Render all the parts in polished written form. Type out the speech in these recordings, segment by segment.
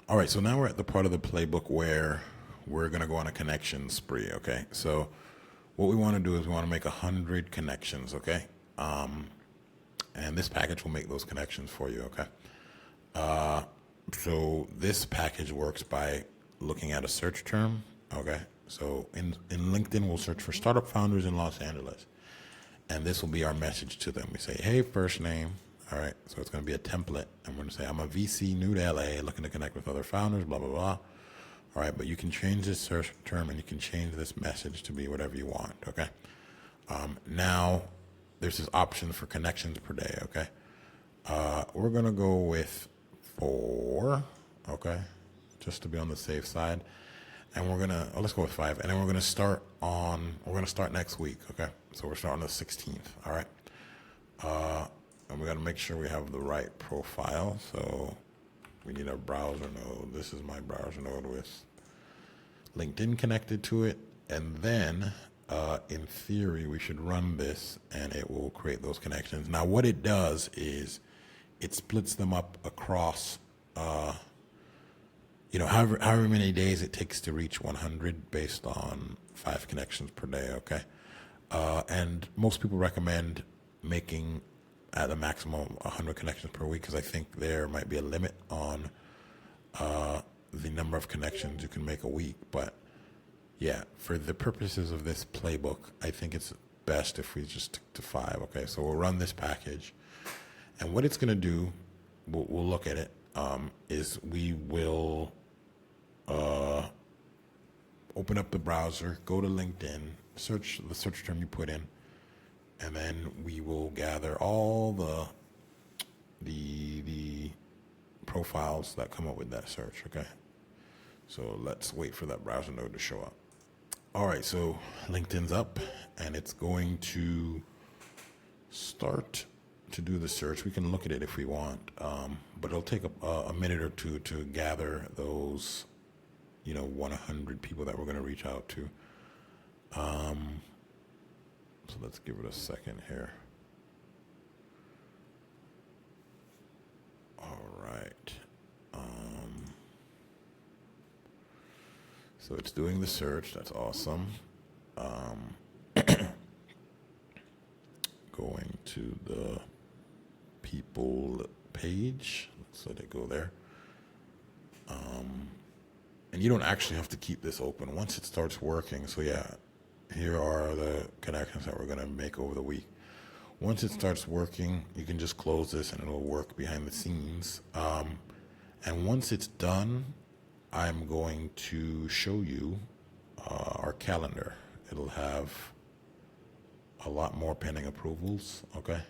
All right, so now we're at the part of the playbook where we're going to go on a connection spree, okay? So what we want to do is we want to make 100 connections, okay? And this package will make those connections for you, okay? So this package works by looking at a search term, okay? So in LinkedIn, we'll search for startup founders in Los Angeles. And this will be our message to them. We say, hey, first name. All right, so it's going to be a template. And we're going to say, I'm a VC new to LA, looking to connect with other founders, blah, blah, blah. All right, but you can change this search term and you can change this message to be whatever you want, okay? Now, there's this option for connections per day, okay? We're going to go with 4, okay, just to be on the safe side. And we're going to, let's go with 5. And then we're going to start next week, okay? So we're starting on the 16th, all right? And we got to make sure we have the right profile. So we need a browser node. This is my browser node with LinkedIn connected to it. And then, in theory, we should run this and it will create those connections. Now, what it does is it splits them up across, however many days it takes to reach 100 based on 5 connections per day, okay? And most people recommend making at a maximum 100 connections per week because I think there might be a limit on the number of connections you can make a week. But yeah, for the purposes of this playbook, I think it's best if we just stick to 5. Okay, so we'll run this package, and what it's going to do, we'll look at it. Is we will open up the browser, go to LinkedIn, search the search term you put in, and then we will gather all the profiles that come up with that search, okay? So let's wait for that browser node to show up. All right, so LinkedIn's up, and it's going to start to do the search. We can look at it if we want, but it'll take a minute or two to gather those, 100 people that we're going to reach out to. So let's give it a second here. All right. So it's doing the search. That's awesome. Going to the people page. Let's let it go there. And you don't actually have to keep this open once it starts working. So yeah, here are the connections that we're going to make over the week. Once it starts working, you can just close this and it'll work behind the scenes. And once it's done, I'm going to show you our calendar. It'll have a lot more pending approvals, okay?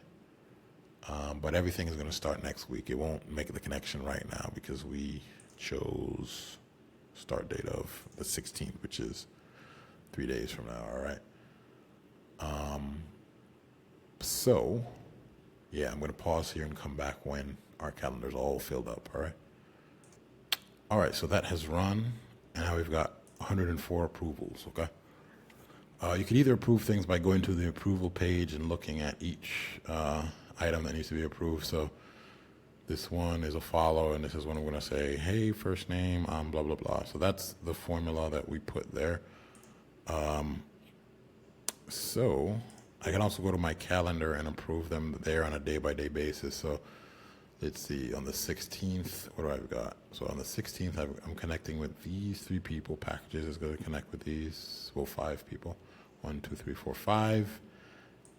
But everything is going to start next week. It won't make the connection right now because we chose start date of the 16th, which is 3 days from now, all right? So, yeah, I'm going to pause here and come back when our calendar's all filled up, all right? All right, so that has run, and now we've got 104 approvals, okay? You can either approve things by going to the approval page and looking at each item that needs to be approved. So this one is a follow, and this is when I'm going to say, hey, first name, blah, blah, blah. So that's the formula that we put there. So I can also go to my calendar and approve them there on a day-by-day basis. So let's see, on the 16th, what do I've got? So on the 16th, I'm connecting with these 3 people. Packages is going to connect with these, 5 people. 1, 2, 3, 4, 5.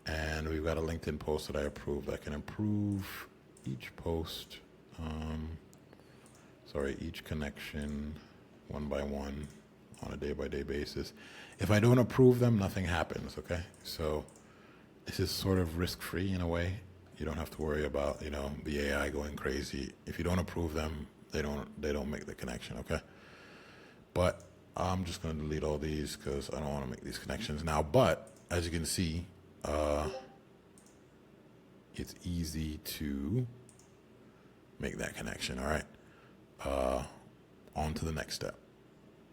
And we've got a LinkedIn post that I approved. I can approve each post, each connection one by one on a day-by-day basis. If I don't approve them, nothing happens, okay? So this is sort of risk-free in a way. You don't have to worry about, the AI going crazy. If you don't approve them, they don't make the connection, okay? But I'm just going to delete all these because I don't want to make these connections now. But as you can see, it's easy to make that connection, all right? On to the next step.